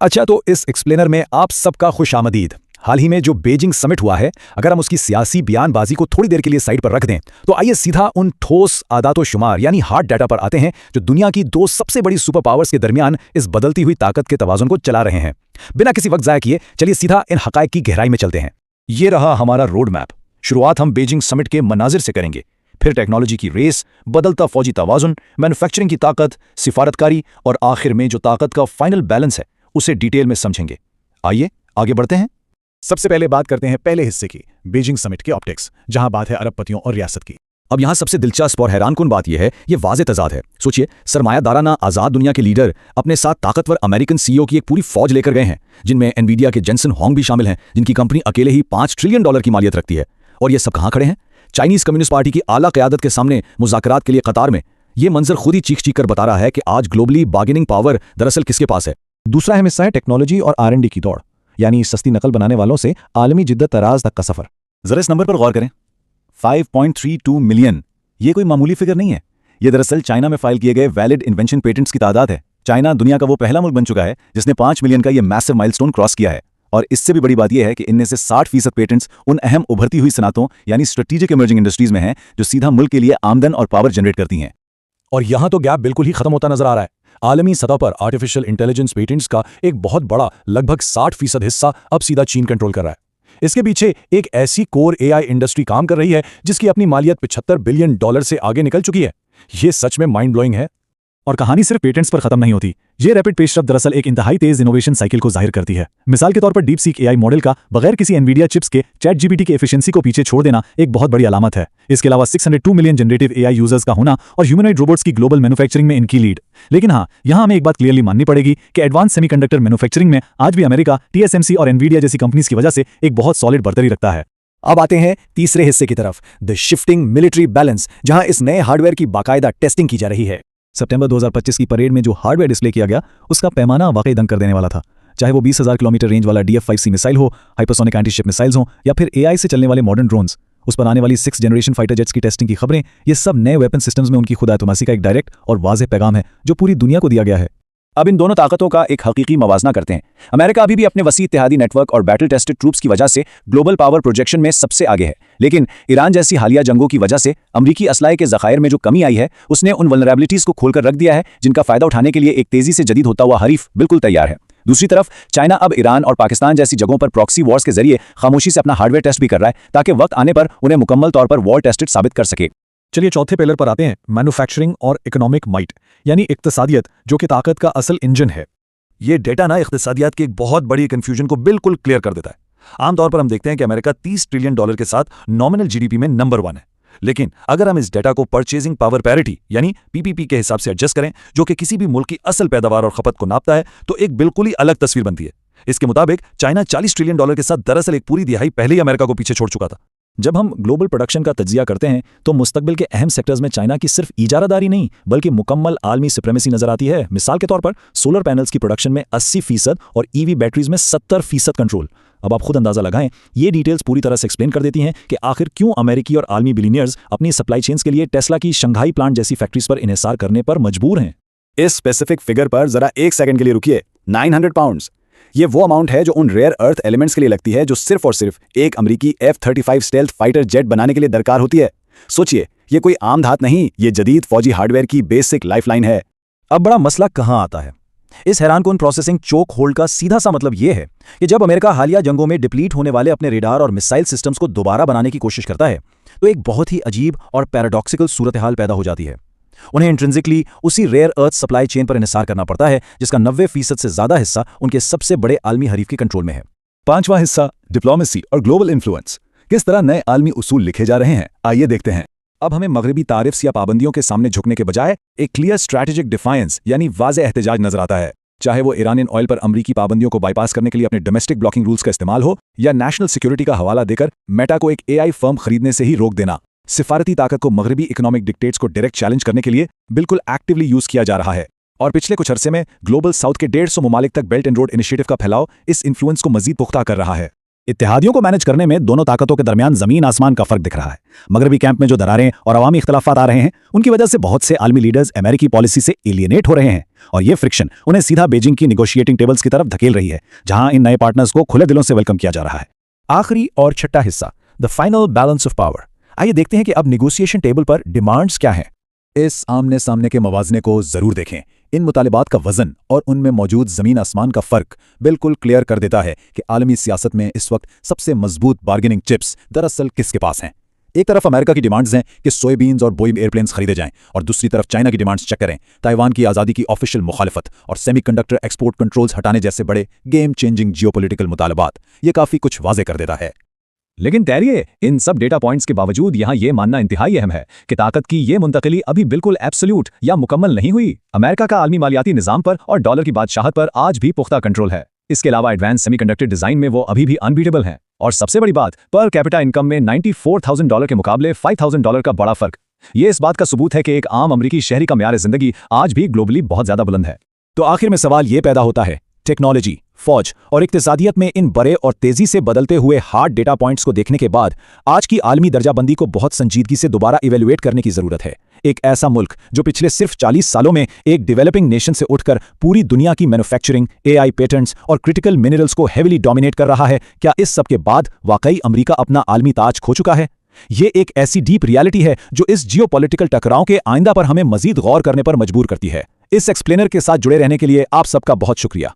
अच्छा, तो इस एक्सप्लेनर में आप सबका खुशामदीद। हाल ही में जो बीजिंग समिट हुआ है, अगर हम उसकी सियासी बयानबाजी को थोड़ी देर के लिए साइड पर रख दें, तो आइए सीधा उन ठोस आदातो-शुमार यानी हार्ड डाटा पर आते हैं जो दुनिया की दो सबसे बड़ी सुपर पावर्स के दरमियान इस बदलती हुई ताकत के तवाज़ुन को चला रहे हैं। बिना किसी वक्त ज़ाया किए चलिए सीधा इन हक़ाइक़ की गहराई में चलते हैं। ये रहा हमारा रोड मैप। शुरुआत हम बीजिंग समिट के मनाजिर से करेंगे, फिर टेक्नोलॉजी की रेस, बदलता फौजी तवाज़ुन, मैन्युफैक्चरिंग की ताकत, सिफारतकारी और आखिर में जो ताकत का फाइनल बैलेंस है उसे डिटेल में समझेंगे। आइए आगे बढ़ते हैं। सबसे पहले बात करते हैं पहले हिस्से की, बीजिंग समिट के ऑप्टिक्स, जहां बात है अरबपतियों और रियासत की। अब यहाँ सबसे दिलचस्प और हैरानकुन बात यह है, ये वाज़े तज़ाद है। सोचिए, सरमायादाराना आज़ाद दुनिया के लीडर अपने साथ ताकतवर अमेरिकन सीईओ की एक पूरी फौज लेकर गए हैं, जिनमें एनवीडिया के जेनसन होंग भी शामिल हैं, जिनकी कंपनी अकेले ही $5 ट्रिलियन की मालियत रखती है। और ये सब कहाँ खड़े हैं? चाइनीज़ कम्युनिस्ट पार्टी की आला क़यादत के सामने मुज़ाकरात के लिए कतार में। ये मंजर खुद ही चीख कर बता रहा है कि आज ग्लोबली बार्गेनिंग पावर दरअसल किसके पास है। दूसरा अहम हिस्सा है टेक्नोलॉजी और R&D की दौड़, यानी सस्ती नकल बनाने वालों से आलमी जिद्दत तराज तक का सफर। जरा इस नंबर पर गौर करें, 5.32 मिलियन। ये कोई मामूली फिगर नहीं है। ये दरअसल चाइना में फाइल किए गए वैलिड इन्वेंशन पेटेंट्स की तादाद है। चाइना दुनिया का वो पहला मुल्क बन चुका है जिसने 5 मिलियन का ये मैसिव माइलस्टोन क्रॉस किया है। और इससे भी बड़ी बात यह है कि इनमें से 60% पेटेंट्स उन अहम उभरती हुई सनतों यानी स्ट्रेटेजिक इमर्जिंग इंडस्ट्रीज में हैं जो सीधा मुल्क के लिए आमदन और पावर जनरेट करती हैं। और यहां तो गैप बिल्कुल ही खत्म होता नजर आ रहा है। आलमी सतह पर आर्टिफिशियल इंटेलिजेंस पेटेंट्स का एक बहुत बड़ा लगभग 60% हिस्सा अब सीधा चीन कंट्रोल कर रहा है। इसके पीछे एक ऐसी कोर AI इंडस्ट्री काम कर रही है जिसकी अपनी मालियत $75 बिलियन से आगे निकल चुकी है। ये सच में माइंड ब्लोइंग है। और कहानी सिर्फ पेटेंट्स पर खत्म नहीं होती। ये रैपिड पेशरफ्त दरअसल एक इंतहाई तेज इनोवेशन साइकिल को जाहिर करती है। मिसाल के तौर पर डीप सीक AI मॉडल का बगैर किसी एनवीडिया चिप्स के ChatGPT की एफिशिएंसी को पीछे छोड़ देना एक बहुत बड़ी अलामत है। इसके अलावा 602 मिलियन जनरेटिव AI यूजर्स का होना और ह्यूमनॉइड रोबोट्स की ग्लोबल मैन्युफैक्चरिंग में इनकी लीड। लेकिन हाँ, यहाँ हमें एक बात क्लियरली माननी पड़ेगी कि एडवांस सेमीकंडक्टर मैन्युफैक्चरिंग में आज भी अमेरिका TSMC और एनवीडिया जैसी कंपनीज की वजह से एक बहुत सॉलिड बढ़तरी रखता है। अब आते हैं तीसरे हिस्से की तरफ, द शिफ्टिंग मिलिट्री बैलेंस, जहां इस नए हार्डवेयर की बाकायदा टेस्टिंग की जा रही है। सितंबर 2025 की परेड में जो हार्डवेयर डिस्प्ले किया गया उसका पैमाना वाकई दंग कर देने वाला था। चाहे वो 20,000 किलोमीटर रेंज वाला DF-5C मिसाइल हो, हाइपरसोनिक एंटी-शिप मिसाइल्स हो या फिर AI से चलने वाले मॉडर्न ड्रोन्स, उस पर आने वाली 6th जनरेशन फाइटर जेट्स की टेस्टिंग की खबरें, ये सब नए वेपन सिस्टम्स में उनकी खुदातमासी का एक डायरेक्ट और वाज़ेह पैगाम है जो पूरी दुनिया को दिया गया है। अब इन दोनों ताकतों का एक हकीकी मवाजना करते हैं। अमेरिका अभी भी अपने वसी इत्तेहादी नेटवर्क और बैटल टेस्टेड ट्रूप्स की वजह से ग्लोबल पावर प्रोजेक्शन में सबसे आगे है, लेकिन ईरान जैसी हालिया जंगों की वजह से अमरीकी असलाहे के ज़खायर में जो कमी आई है उसने उन वल्नरेबिलिटीज़ को खोलकर रख दिया है जिनका फ़ायदा उठाने के लिए एक तेज़ी से जदीद होता हुआ हरीफ बिल्कुल तैयार है। दूसरी तरफ चाइना अब ईरान और पाकिस्तान जैसी जगहों पर प्रॉक्सी वॉर्स के जरिए खामोशी से अपना हार्डवेयर टेस्ट भी कर रहा है ताकि वक्त आने पर उन्हें मुकम्मल तौर पर वॉर टेस्टेड साबित कर सके। चलिए चौथे पिलर पर आते हैं, मैन्युफैक्चरिंग और इकोनॉमिक माइट, यानी इक्तसादियत, जो कि ताकत का असल इंजन है। ये डेटा ना इक्तिसादियात की एक बहुत बड़ी कन्फ्यूजन को बिल्कुल क्लियर कर देता है। आमतौर पर हम देखते हैं कि अमेरिका $30 ट्रिलियन के साथ नॉमिनल GDP में नंबर 1 है, लेकिन अगर हम इस डेटा को परचेजिंग पावर पैरिटी यानी PPP के हिसाब से एडजस्ट करें, जो कि किसी भी मुल्क की असल पैदावार और खपत को नापता है, तो एक बिल्कुल ही अलग तस्वीर बनती है। इसके मुताबिक चाइना $40 ट्रिलियन के साथ दरअसल एक पूरी दिहाई पहले ही अमेरिका को पीछे छोड़ चुका था। जब हम ग्लोबल प्रोडक्शन का तज्जिया करते हैं तो मुस्तकबिल के अहम सेक्टर्स में चाइना की सिर्फ इजारादारी नहीं बल्कि मुकम्मल आलमी सुप्रीमेसी नजर आती है। मिसाल के तौर पर सोलर पैनल्स की प्रोडक्शन में 80% और EV बैटरीज में 70% कंट्रोल। अब आप खुद अंदाजा लगाएं, ये डिटेल्स पूरी तरह से एक्सप्लेन कर देती हैं कि आखिर क्यों अमेरिकी और आलमी बिलियनियर्स अपनी सप्लाई चेन्स के लिए टेस्ला की शंघाई प्लांट जैसी फैक्ट्रीज पर इन्हिसार करने पर मजबूर हैं। इस स्पेसिफिक फिगर पर जरा एक सेकंड के लिए रुकिए। 900 पाउंड्स, ये वो अमाउंट है जो उन रेयर अर्थ एलिमेंट्स के लिए लगती है जो सिर्फ और सिर्फ एक अमेरिकी F-35 स्टेल्थ फाइटर जेट बनाने के लिए दरकार होती है। सोचिए, ये कोई आम धात नहीं, ये जदीद फौजी हार्डवेयर की बेसिक लाइफलाइन है। अब बड़ा मसला कहां आता है? इस हैरानकुन प्रोसेसिंग चोक होल्ड का सीधा सा मतलब यह है कि जब अमेरिका हालिया जंगों में डिप्लीट होने वाले अपने रेडार और मिसाइल सिस्टम्स को दोबारा बनाने की कोशिश करता है, तो एक बहुत ही अजीब और पैराडॉक्सिकल सूरत हाल पैदा हो जाती है। उन्हें इंट्रिंसिकली उसी रेयर अर्थ सप्लाई चेन पर इन्हिसार करना पड़ता है जिसका 90% से ज्यादा हिस्सा उनके सबसे बड़े आलमी हरीफ के कंट्रोल में है। पांचवा हिस्सा, डिप्लोमेसी और ग्लोबल इन्फ्लुएंस। किस तरह नए आलमी उसूल लिखे जा रहे हैं, आइए देखते हैं। अब हमें मगरबी तारिफ्स या पाबंदियों के सामने झुकने के बजाय एक क्लियर स्ट्रैटेजिक डिफायंस यानी वाज़ेह एहतजाज नजर आता है। चाहे वो ईरानियन ऑयल पर अमरीकी पाबंदियों को बाईपास करने के लिए अपने डोमेस्टिक ब्लॉकिंग रूल्स का इस्तेमाल हो, या नेशनल सिक्योरिटी का हवाला देकर मेटा को एक AI फर्म खरीदने से ही रोक देना। सिफारती ताकत को मगरबी इकोनॉमिक डिक्टेट्स को डायरेक्ट चैलेंज करने के लिए बिल्कुल एक्टिवली यूज किया जा रहा है। और पिछले कुछ अरसे में ग्लोबल साउथ के 150 ममालिक तक बेल्ट एंड रोड इनिशिएटिव का फैलाव इस इन्फ्लुएंस को मजीद पुख्ता कर रहा है। इत्तेहादियों को मैनेज करने में दोनों ताकतों के दरमियान जमीन आसमान का फर्क दिख रहा है। मगरबी कैंप में जो दरारें और अवामी इख्तलाफात आ रहे हैं, उनकी वजह से बहुत से आलमी लीडर्स अमेरिकी पॉलिसी से एलियनेट हो रहे हैं, और ये फ्रिक्शन उन्हें सीधा बीजिंग की निगोशिएटिंग टेबल्स की तरफ धकेल रही है, जहां इन नए पार्टनर्स को खुले दिलों से वेलकम किया जा रहा है। आखिरी और छठा हिस्सा, the final balance of power. आइए देखते हैं कि अब निगोशिएशन टेबल पर डिमांड्स क्या हैं। इस आमने सामने के मवाजने को जरूर देखें। इन मुतालिबात का वजन और उनमें मौजूद जमीन आसमान का फर्क बिल्कुल क्लियर कर देता है कि आलमी सियासत में इस वक्त सबसे मजबूत बार्गेनिंग चिप्स दरअसल किसके पास हैं। एक तरफ अमेरिका की डिमांड्स हैं कि सोयाबीन्स और बोइंग एयरप्लेन्स खरीदे जाएं, और दूसरी तरफ चाइना की डिमांड्स चेक करें, ताइवान की आज़ादी की ऑफिशियल मुखालिफत और सेमीकंडक्टर एक्सपोर्ट कंट्रोल्स हटाने जैसे बड़े गेम चेंजिंग जियोपॉलिटिकल मुतालबात। ये काफ़ी कुछ वाजे कर देता है। लेकिन तैरिए, इन सब डेटा पॉइंट्स के बावजूद यहाँ ये मानना इंतहाई अहम है कि ताकत की ये मुंतकिली अभी बिल्कुल एब्सोल्यूट या मुकम्मल नहीं हुई। अमेरिका का आलमी मालियाती निज़ाम पर और डॉलर की बादशाहत पर आज भी पुख्ता कंट्रोल है। इसके अलावा एडवांस सेमीकंडक्टर डिजाइन में वो अभी भी अनबीटेबल हैं। और सबसे बड़ी बात, पर कैपिटा इनकम में $94,000 के मुकाबले $5,000 का बड़ा फर्क। ये इस बात का सबूत है कि एक आम अमरीकी शहरी का म्यार जिंदगी आज भी ग्लोबली बहुत ज्यादा बुलंद है। तो आखिर में सवाल ये पैदा होता है, टेक्नोलॉजी, फौज और इक्तिसादियत में इन बड़े और तेजी से बदलते हुए हार्ड डेटा पॉइंट्स को देखने के बाद आज की आलमी दर्जाबंदी को बहुत संजीदगी से दोबारा इवेल्युएट करने की जरूरत है। एक ऐसा मुल्क जो पिछले सिर्फ 40 सालों में एक डेवलपिंग नेशन से उठकर पूरी दुनिया की मैन्युफैक्चरिंग, AI पेटेंट्स और क्रिटिकल मिनरल्स को हेविली डोमिनेट कर रहा है, क्या इस सब के बाद वाकई अमेरिका अपना आलमी ताज खो चुका है? ये एक ऐसी डीप रियलिटी है जो इस जियोपॉलिटिकल टकराव के आइंदा पर हमें मजीद गौर करने पर मजबूर करती है। इस एक्सप्लेनर के साथ जुड़े रहने के लिए आप सबका बहुत शुक्रिया।